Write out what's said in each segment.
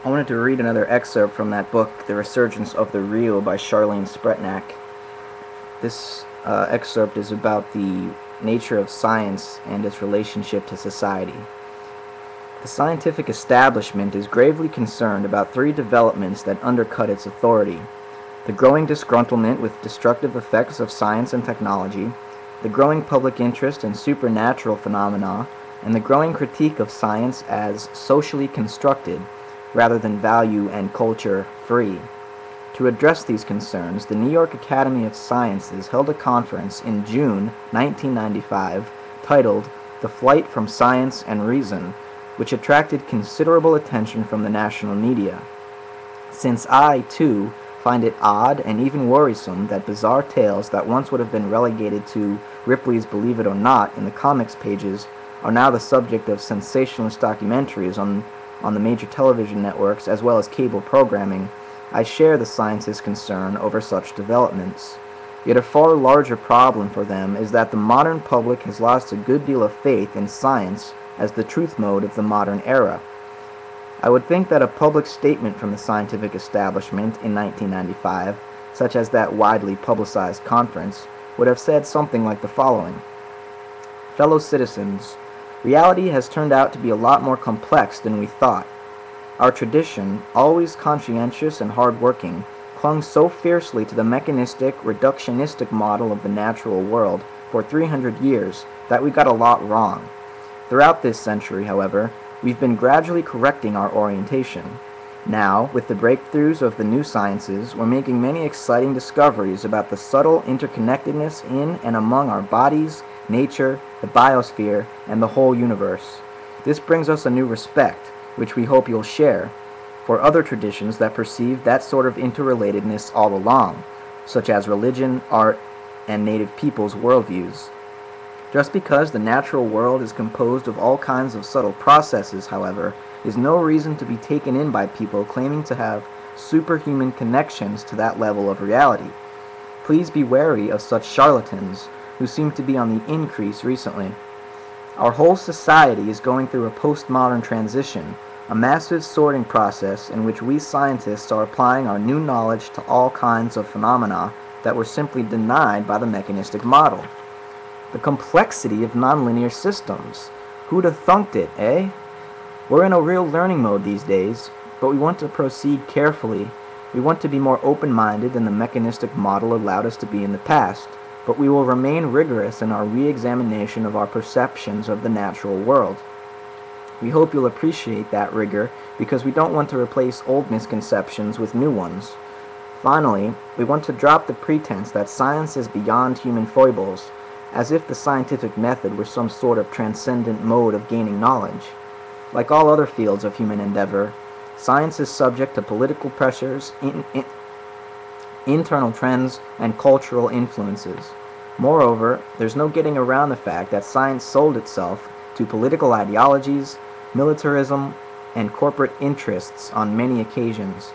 I wanted to read another excerpt from that book, The Resurgence of the Real by Charlene Spretnak. This excerpt is about the nature of science and its relationship to society. The scientific establishment is gravely concerned about three developments that undercut its authority: the growing disgruntlement with destructive effects of science and technology, the growing public interest in supernatural phenomena, and the growing critique of science as socially constructed rather than value and culture free. To address these concerns, the New York Academy of Sciences held a conference in June 1995 titled "The Flight from Science and Reason," which attracted considerable attention from the national media. Since I, too, find it odd and even worrisome that bizarre tales that once would have been relegated to Ripley's Believe It or Not in the comics pages are now the subject of sensationalist documentaries on the major television networks as well as cable programming, I share the scientists' concern over such developments. Yet a far larger problem for them is that the modern public has lost a good deal of faith in science as the truth mode of the modern era. I would think that a public statement from the scientific establishment in 1995, such as that widely publicized conference, would have said something like the following: "Fellow citizens, reality has turned out to be a lot more complex than we thought. Our tradition, always conscientious and hard-working, clung so fiercely to the mechanistic, reductionistic model of the natural world for 300 years that we got a lot wrong. Throughout this century, however, we've been gradually correcting our orientation. Now, with the breakthroughs of the new sciences, we're making many exciting discoveries about the subtle interconnectedness in and among our bodies, nature, the biosphere, and the whole universe. This brings us a new respect, which we hope you'll share, for other traditions that perceived that sort of interrelatedness all along, such as religion, art, and native peoples' worldviews. Just because the natural world is composed of all kinds of subtle processes, however, is no reason to be taken in by people claiming to have superhuman connections to that level of reality. Please be wary of such charlatans, who seem to be on the increase recently. Our whole society is going through a postmodern transition, a massive sorting process in which we scientists are applying our new knowledge to all kinds of phenomena that were simply denied by the mechanistic model. The complexity of nonlinear systems. Who'd have thunked it, eh? We're in a real learning mode these days, but we want to proceed carefully. We want to be more open-minded than the mechanistic model allowed us to be in the past, but we will remain rigorous in our re-examination of our perceptions of the natural world. We hope you'll appreciate that rigor because we don't want to replace old misconceptions with new ones. Finally, we want to drop the pretense that science is beyond human foibles, as if the scientific method were some sort of transcendent mode of gaining knowledge. Like all other fields of human endeavor, science is subject to political pressures, internal trends, and cultural influences. Moreover, there's no getting around the fact that science sold itself to political ideologies, militarism, and corporate interests on many occasions.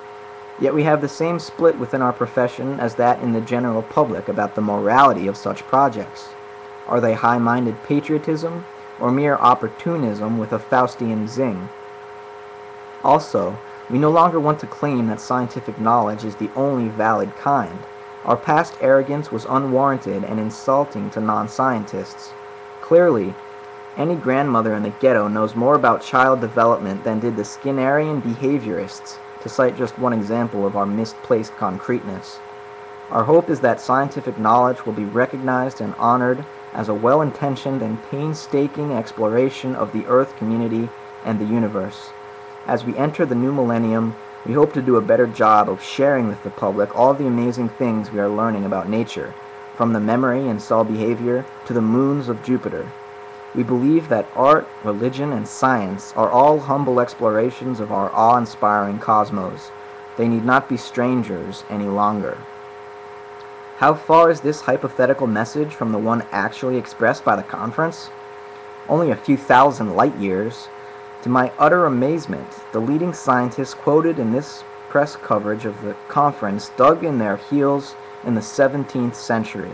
Yet we have the same split within our profession as that in the general public about the morality of such projects. Are they high-minded patriotism, or mere opportunism with a Faustian zing? Also, we no longer want to claim that scientific knowledge is the only valid kind. Our past arrogance was unwarranted and insulting to non-scientists. Clearly, any grandmother in the ghetto knows more about child development than did the Skinnerian behaviorists, to cite just one example of our misplaced concreteness. Our hope is that scientific knowledge will be recognized and honored as a well-intentioned and painstaking exploration of the Earth community and the universe. As we enter the new millennium, we hope to do a better job of sharing with the public all the amazing things we are learning about nature, from the memory and cell behavior to the moons of Jupiter. We believe that art, religion, and science are all humble explorations of our awe-inspiring cosmos. They need not be strangers any longer. How far is this hypothetical message from the one actually expressed by the conference? Only a few thousand light years. To my utter amazement, the leading scientists quoted in this press coverage of the conference dug in their heels in the 17th century,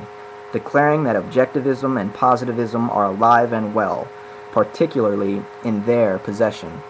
declaring that objectivism and positivism are alive and well, particularly in their possession.